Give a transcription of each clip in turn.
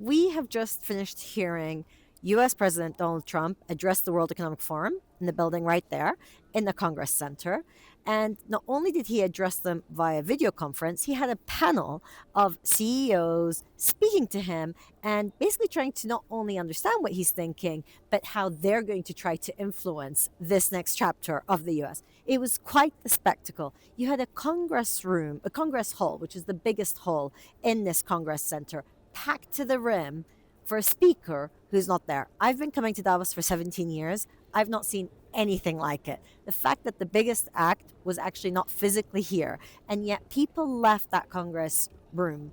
we have just finished hearing US President Donald Trump address the World Economic Forum in the building right there in the Congress Center. And not only did he address them via video conference, he had a panel of CEOs speaking to him and basically trying to not only understand what he's thinking, but how they're going to try to influence this next chapter of the US. It was quite the spectacle. You had a Congress room, a Congress hall, which is the biggest hall in this Congress Center, packed to the rim for a speaker who's not there. I've been coming to Davos for 17 years. I've not seen anything like it. The fact that the biggest act was actually not physically here, and yet people left that Congress room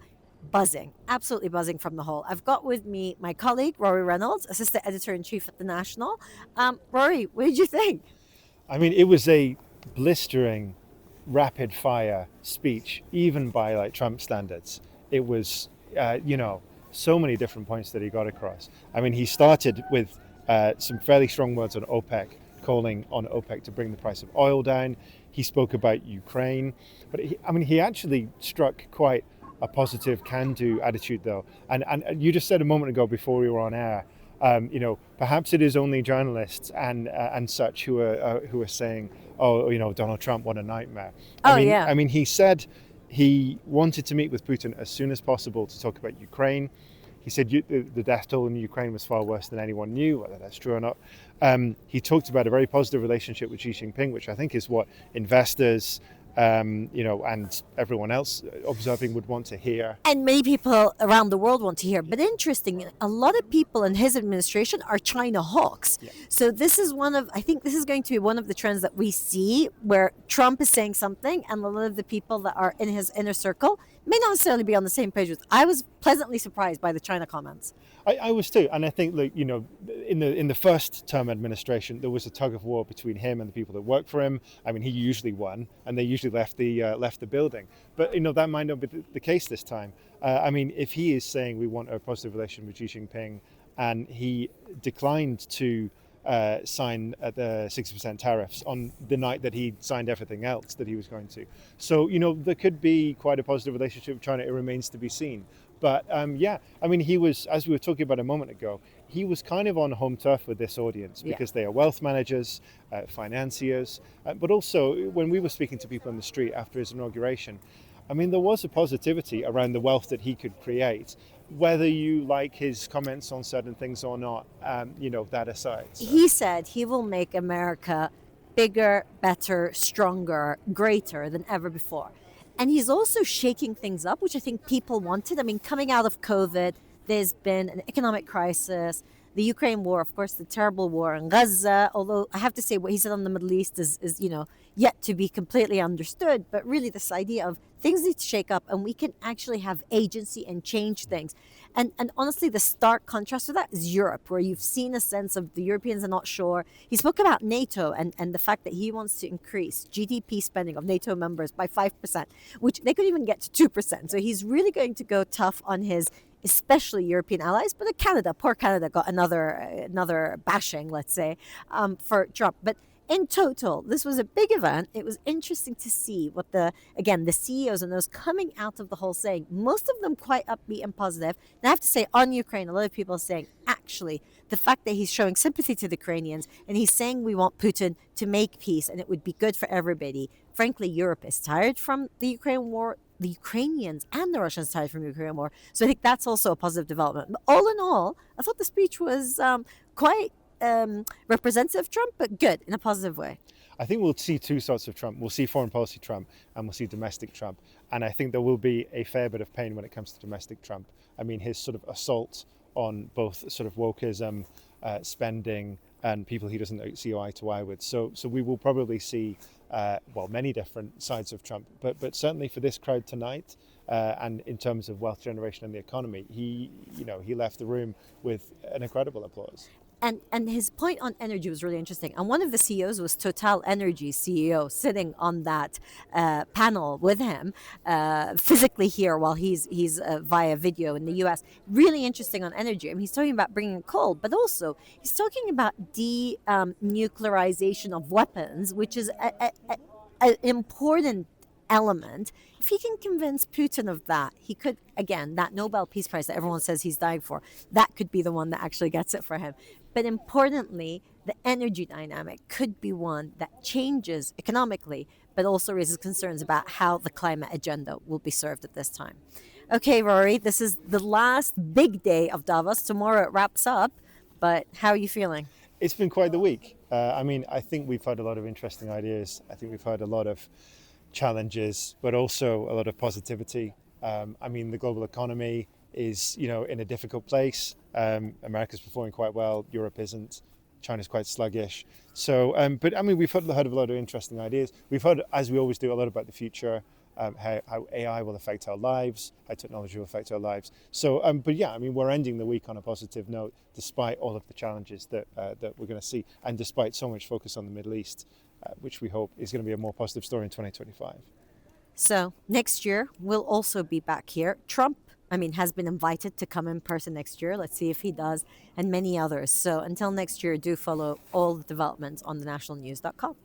buzzing, absolutely buzzing from the hall. I've got with me my colleague, Rory Reynolds, Assistant Editor-in-Chief at The National. Rory, what did you think? I mean, it was a blistering, rapid-fire speech, even by like Trump standards. It was, so many different points that he got across. I mean, he started with some fairly strong words on OPEC, calling on OPEC to bring the price of oil down. He spoke about Ukraine, but he actually struck quite a positive can-do attitude, though. And you just said a moment ago before we were on air, perhaps it is only journalists and such who are saying, oh, Donald Trump, what a nightmare. Yeah. I mean, he said he wanted to meet with Putin as soon as possible to talk about Ukraine. He said the death toll in Ukraine was far worse than anyone knew, whether that's true or not. He talked about a very positive relationship with Xi Jinping, which I think is what investors, and everyone else observing would want to hear. And many people around the world want to hear. But interesting, a lot of people in his administration are China hawks. Yeah. So this is I think this is going to be one of the trends that we see where Trump is saying something and a lot of the people that are in his inner circle may not necessarily be on the same page with. I was pleasantly surprised by the China comments. I was too, and I think in the first term administration there was a tug of war between him and the people that work for him. I mean, he usually won, and they usually left the building. But that might not be the case this time. If he is saying we want a positive relation with Xi Jinping, and he declined to sign the 60% tariffs on the night that he signed everything else that he was going to. So, there could be quite a positive relationship with China. It remains to be seen. But he was, as we were talking about a moment ago, he was kind of on home turf with this audience because they are wealth managers, financiers, but also when we were speaking to people in the street after his inauguration, there was a positivity around the wealth that he could create, whether you like his comments on certain things or not, that aside. So. He said he will make America bigger, better, stronger, greater than ever before. And he's also shaking things up, which I think people wanted. Coming out of COVID, there's been an economic crisis, the Ukraine war, of course, the terrible war in Gaza, although I have to say what he said on the Middle East is yet to be completely understood. But really this idea of things need to shake up and we can actually have agency and change things. And honestly, the stark contrast to that is Europe, where you've seen a sense of the Europeans are not sure. He spoke about NATO and the fact that he wants to increase GDP spending of NATO members by 5%, which they could even get to 2%. So he's really going to go tough on his especially European allies, but poor Canada got another bashing, let's say, for Trump. But in total, this was a big event. It was interesting to see what the CEOs and those coming out of the whole saying, most of them quite upbeat and positive. And I have to say, on Ukraine, a lot of people are saying, actually, the fact that he's showing sympathy to the Ukrainians and he's saying we want Putin to make peace and it would be good for everybody. Frankly, Europe is tired from the Ukraine war. The Ukrainians and the Russians tired from the Ukraine war. So I think that's also a positive development. But all in all, I thought the speech was quite representative of Trump, but good in a positive way. I think we'll see two sorts of Trump. We'll see foreign policy Trump and we'll see domestic Trump. And I think there will be a fair bit of pain when it comes to domestic Trump. His sort of assault on both sort of wokeism, spending, and people he doesn't see eye to eye with. So we will probably see many different sides of Trump, but certainly for this crowd tonight, and in terms of wealth generation and the economy, he left the room with an incredible applause. And his point on energy was really interesting. And one of the CEOs was Total Energy CEO sitting on that panel with him physically here while he's via video in the US. Really interesting on energy. He's talking about bringing coal, but also he's talking about denuclearization of weapons, which is an important element, if he can convince Putin of that, he could, again, that Nobel Peace Prize that everyone says he's dying for, that could be the one that actually gets it for him. But importantly, the energy dynamic could be one that changes economically, but also raises concerns about how the climate agenda will be served at this time. Okay, Rory, this is the last big day of Davos. Tomorrow it wraps up, but how are you feeling? It's been quite the week. I mean, I think we've had a lot of interesting ideas. I think we've had a lot of challenges, but also a lot of positivity. I mean, the global economy is, in a difficult place. America's performing quite well. Europe isn't. China's quite sluggish. So, but I mean, we've heard a lot of interesting ideas. We've heard, as we always do, a lot about the future, how AI will affect our lives, how technology will affect our lives. So, but yeah, I mean, we're ending the week on a positive note, despite all of the challenges that we're going to see, and despite so much focus on the Middle East, which we hope is going to be a more positive story in 2025. So next year we'll also be back here. Trump, I mean, has been invited to come in person next year. Let's see if he does, and many others. So until next year, do follow all the developments on thenationalnews.com.